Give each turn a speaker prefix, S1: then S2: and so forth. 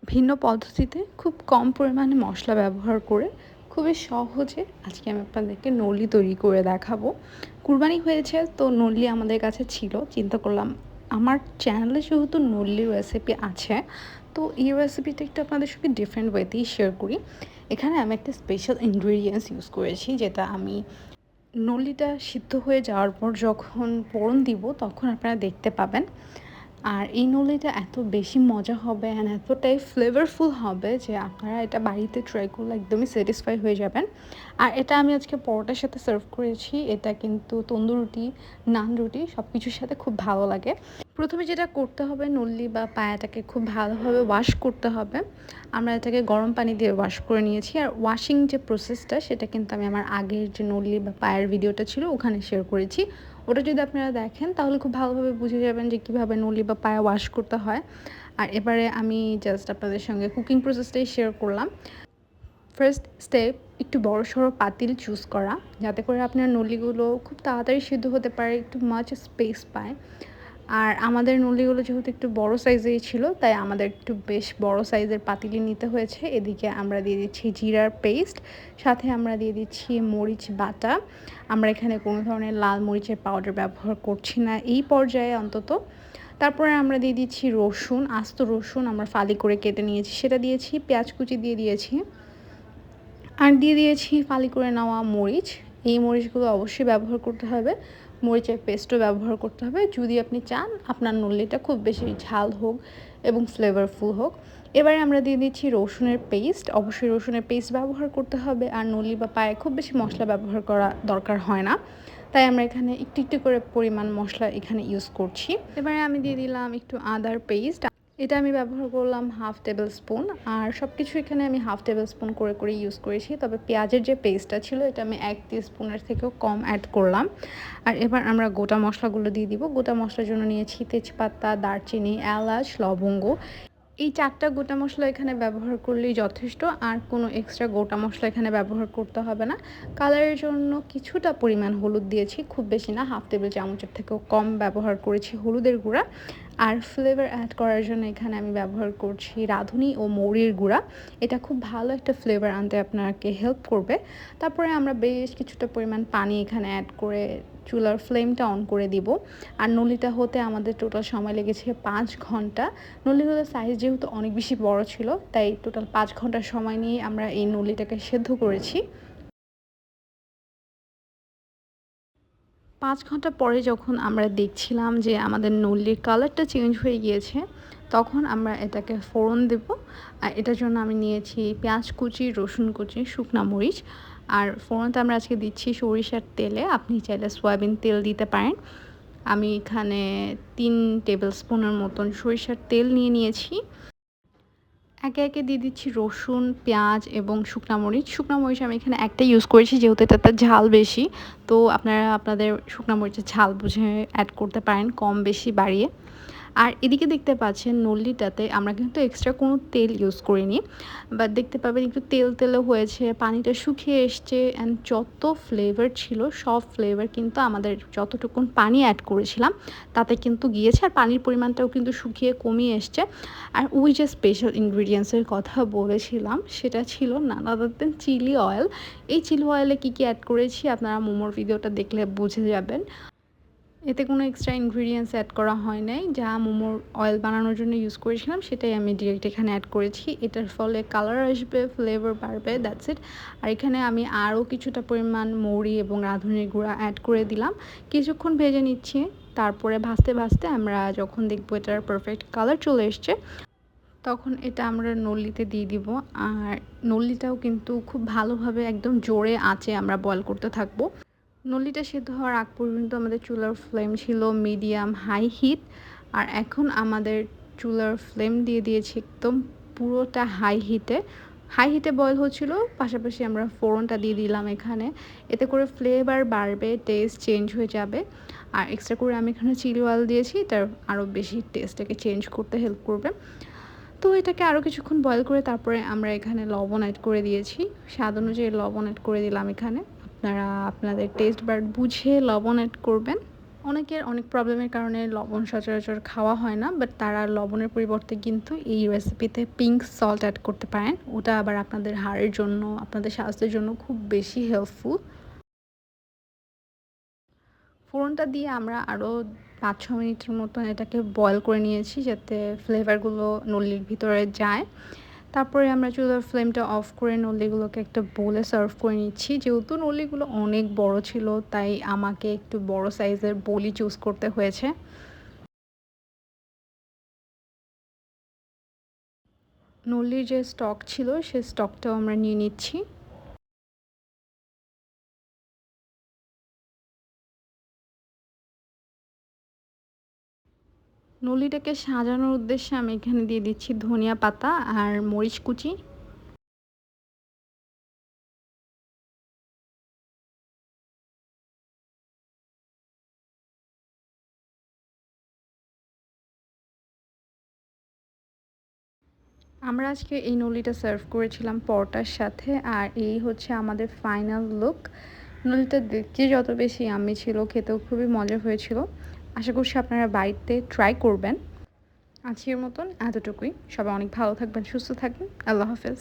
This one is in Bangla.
S1: ভিন্ন পদ্ধতিতে খুব কম পরিমাণে মশলা ব্যবহার করে খুবই সহজে আজকে আমি আপনাদেরকে নলি তৈরি করে দেখাবো। কুরবানি হয়েছে তো নলি আমাদের কাছে ছিল। চিন্তা করলাম আমার চ্যানেলে যেহেতু নল্লির রেসিপি আছে, তো এই রেসিপিটা একটু আপনাদের সঙ্গে ডিফারেন্ট ওয়েতেই শেয়ার করি। এখানে আমি একটা স্পেশাল ইনগ্রিডিয়েন্টস ইউজ করেছি, যেটা আমি নলিটা সিদ্ধ হয়ে যাওয়ার পর যখন ফোড়ন দিব তখন আপনারা দেখতে পাবেন। আর এই নলিটা এত বেশি মজা হবে অ্যান্ড এতটাই ফ্লেভারফুল হবে যে আপনারা এটা বাড়িতে ট্রাই করলে একদমই স্যাটিসফাই হয়ে যাবেন। আর এটা আমি আজকে পরোটার সাথে সার্ভ করেছি। এটা কিন্তু তন্দুর রুটি, নান রুটি সব কিছুর সাথে খুব ভালো লাগে। প্রথমে যেটা করতে হবে, নল্লি বা পায়াটাকে খুব ভালোভাবে ওয়াশ করতে হবে। আমরা এটাকে গরম পানি দিয়ে ওয়াশ করে নিয়েছি। আর ওয়াশিং যে প্রসেসটা, সেটা কিন্তু আমি আমার আগের যে নল্লি বা পায়ের ভিডিওটা ছিল ওখানে শেয়ার করেছি। ওটা যদি আপনারা দেখেন তাহলে খুব ভালোভাবে বুঝে যাবেন যে কীভাবে নলি বা পায়া ওয়াশ করতে হয়। আর এবারে আমি জাস্ট আপনাদের সঙ্গে কুকিং প্রসেসটাই শেয়ার করলাম। ফার্স্ট স্টেপ, একটু বড়সড় পাতিল চুজ করা, যাতে করে আপনার নলিগুলো খুব তাড়াতাড়ি সিদ্ধ হতে পারে, একটু মাছ স্পেস পায়। আর আমাদের নলিগুলো যেহেতু একটু বড় সাইজেরই ছিল, তাই আমাদের একটু বেশ বড় সাইজের পাতিলি নিতে হয়েছে। এদিকে আমরা দিয়ে দিচ্ছি জিরার পেস্ট, সাথে আমরা দিয়ে দিচ্ছি মরিচ বাটা। আমরা এখানে কোনো ধরনের লাল মরিচের পাউডার ব্যবহার করছি না এই পর্যায়ে অন্তত। তারপরে আমরা দিয়ে দিচ্ছি রসুন, আস্ত রসুন আমরা ফালি করে কেটে নিয়েছি, সেটা দিয়েছি। পেঁয়াজ কুচি দিয়ে দিয়েছি, আর দিয়ে দিয়েছি ফালি করে নেওয়া মরিচ। এই মরিচগুলো অবশ্যই ব্যবহার করতে হবে। মরিচের পেস্টও ব্যবহার করতে হবে যদি আপনি চান আপনার নল্লিটা খুব বেশি ঝাল হোক এবং ফ্লেভারফুল হোক। এবারে আমরা দিয়ে দিচ্ছি রসুনের পেস্ট। অবশ্যই রসুনের পেস্ট ব্যবহার করতে হবে। আর নল্লি বা পায়ে খুব বেশি মশলা ব্যবহার করা দরকার হয় না, তাই আমরা এখানে একটু একটু করে পরিমাণ মশলা এখানে ইউজ করছি। এবারে আমি দিয়ে দিলাম একটু আদার পেস্ট। এটা আমি ব্যবহার করলাম হাফ টেবিল স্পুন। আর সব কিছু এখানে আমি হাফ টেবিল স্পুন করে করে ইউজ করেছি। তবে পেঁয়াজের যে পেস্টটা ছিল এটা আমি 1 টিস্পুনের থেকেও কম অ্যাড করলাম। আর এবার আমরা গোটা মশলাগুলো দিয়ে দিব। গোটা মশলার জন্য নিয়েছি তেজপাতা, দারচিনি, এলাচ, লবঙ্গ। এই 4টা গোটা মশলা এখানে ব্যবহার করলেই যথেষ্ট। আর কোনো এক্সট্রা গোটা মশলা এখানে ব্যবহার করতে হবে না। কালারের জন্য কিছুটা পরিমাণ হলুদ দিয়েছি, খুব বেশি না, হাফ টেবিল চামচের থেকেও কম ব্যবহার করেছি হলুদের গুঁড়া। আর ফ্লেভার অ্যাড করার জন্য এখানে আমি ব্যবহার করছি রাঁধুনি ও মৌরির গুঁড়া। এটা খুব ভালো একটা ফ্লেভার আনতে আপনাকে হেল্প করবে। তারপরে আমরা বেশ কিছুটা পরিমাণ পানি এখানে অ্যাড করে চুলার ফ্লেমটা অন করে দিব। আর নলিটা হতে আমাদের টোটাল সময় লেগেছে 5 ঘন্টা। নলিগুলোর সাইজ যেহেতু অনেক বেশি বড় ছিল, তাই টোটাল 5 ঘন্টা সময় নিয়ে আমরা এই নলিটাকে সেদ্ধ করেছি। 5 ঘন্টা পরে যখন আমরা দেখছিলাম যে আমাদের নল্লির কালারটা চেঞ্জ হয়ে গিয়েছে, তখন আমরা এটাকে ফোড়ন দেব। আর এটার জন্য আমি নিয়েছি পেঁয়াজ কুচি, রসুন কুচি, শুকনা মরিচ। আর ফোড়নটা আমরা আজকে দিচ্ছি সরিষার তেলে। আপনি চাইলে সয়াবিন তেল দিতে পারেন। আমি এখানে 3 টেবিল স্পুনের মতন সরিষার তেল নিয়ে নিয়েছি। একে একে দিয়ে দিচ্ছি রসুন, পেঁয়াজ এবং শুকনা মরিচ। শুকনা মরিচ আমি এখানে একটা ইউজ করেছি যেহেতু এটাতে ঝাল বেশি। তো আপনারা আপনাদের শুকনা মরিচের ঝাল বুঝে অ্যাড করতে পারেন, কম বেশি বাড়িয়ে। আর এদিকে দেখতে পাচ্ছেন নল্লিটাতে আমরা কিন্তু এক্সট্রা কোনো তেল ইউজ করিনি, বাট দেখতে পাবেন একটু তেল তেলও হয়েছে, পানিটা শুকিয়ে এসছে। অ্যান্ড যত ফ্লেভার ছিল সব ফ্লেভার কিন্তু আমাদের যতটুকুন পানি অ্যাড করেছিলাম তাতে কিন্তু গিয়েছে। আর পানির পরিমাণটাও কিন্তু শুকিয়ে কমিয়ে এসছে। আর ওই যে স্পেশাল ইনগ্রিডিয়েন্টসের কথা বলেছিলাম, সেটা ছিল নান আদার দেন চিলি অয়েল। এই চিলি অয়েলে কী কী অ্যাড করেছি আপনারা মোমোর ভিডিওটা দেখলে বুঝে যাবেন। এতে কোনো এক্সট্রা ইনগ্রিডিয়েন্টস অ্যাড করা হয় নাই। যা মোমোর অয়েল বানানোর জন্য ইউজ করেছিলাম সেটাই আমি ডিরেক্ট এখানে অ্যাড করেছি। এটার ফলে কালার আসবে, ফ্লেভার বাড়বে, দ্যাটস ইট। আর এখানে আমি আরও কিছুটা পরিমাণ মৌরি এবং রাঁধুনির গুঁড়া অ্যাড করে দিলাম। কিছুক্ষণ ভেজে নিচ্ছি। তারপরে ভাজতে ভাজতে আমরা যখন দেখবো এটার পারফেক্ট কালার চলে এসছে, তখন এটা আমরা নল্লিতে দিয়ে দিব। আর নল্লিটাও কিন্তু খুব ভালোভাবে একদম জোরে আঁচে আমরা বয়েল করতে থাকবো। নলিটা সিদ্ধ হওয়ার আগ পর্যন্ত আমাদের চুলার ফ্লেম ছিল মিডিয়াম হাই হিট। আর এখন আমাদের চুলার ফ্লেম দিয়ে দিয়েছি একদম পুরোটা হাই হিটে। হাই হিটে বয়েল হচ্ছিল, পাশাপাশি আমরা ফোড়নটা দিয়ে দিলাম এখানে। এতে করে ফ্লেভার বাড়বে, টেস্ট চেঞ্জ হয়ে যাবে। আর এক্সট্রা করে আমি এখানে চিলি অয়েল দিয়েছি, এটার আরও বেশি টেস্টটাকে চেঞ্জ করতে হেল্প করবে। তো এটাকে আরও কিছুক্ষণ বয়েল করে তারপরে আমরা এখানে লবণ অ্যাড করে দিয়েছি। স্বাদ অনুযায়ী লবণ অ্যাড করে দিলাম এখানে। আপনারা আপনাদের টেস্ট বাড বুঝে লবণ অ্যাড করবেন। অনেকের অনেক প্রবলেমের কারণে লবণ সচরাচর খাওয়া হয় না, বাট তারা লবণের পরিবর্তে কিন্তু এই রেসিপিতে পিঙ্ক সল্ট অ্যাড করতে পারেন। ওটা আবার আপনাদের হাড়ের জন্য, আপনাদের স্বাস্থ্যের জন্য খুব বেশি হেল্পফুল। ফোড়নটা দিয়ে আমরা আরও ৫-৬ মিনিটের মতন এটাকে বয়েল করে নিয়েছি, যাতে ফ্লেভারগুলো নল্লির ভিতরে যায়। তারপরে আমরা চুলার ফ্লেমটা অফ করে নল্লিগুলোকে একটা বোলে সার্ভ করে নিচ্ছি। যেহেতু নল্লিগুলো অনেক বড় ছিল, তাই আমাকে একটু বড় সাইজের বোলই চুজ করতে হয়েছে। নল্লির যে স্টক ছিল, সেই স্টকটাও আমরা নিয়ে নিচ্ছি। নলিটাকে সাজানোর উদ্দেশ্যে আমি এখানে দিয়ে দিচ্ছি ধনিয়া পাতা আর মরিচ কুচি। আমরা আজকে এই নলিটা সার্ভ করেছিলাম পরোটার সাথে, আর এই হচ্ছে আমাদের ফাইনাল লুক। নলিটা দেখতে যত বেশি ইয়াম্মি ছিল, খেতেও খুবই মজা হয়েছিল। আশা করছি আপনারা বাড়িতে ট্রাই করবেন। আজকের মতন এতটুকুই। সবাই অনেক ভালো থাকবেন, সুস্থ থাকবেন। আল্লাহ হাফেজ।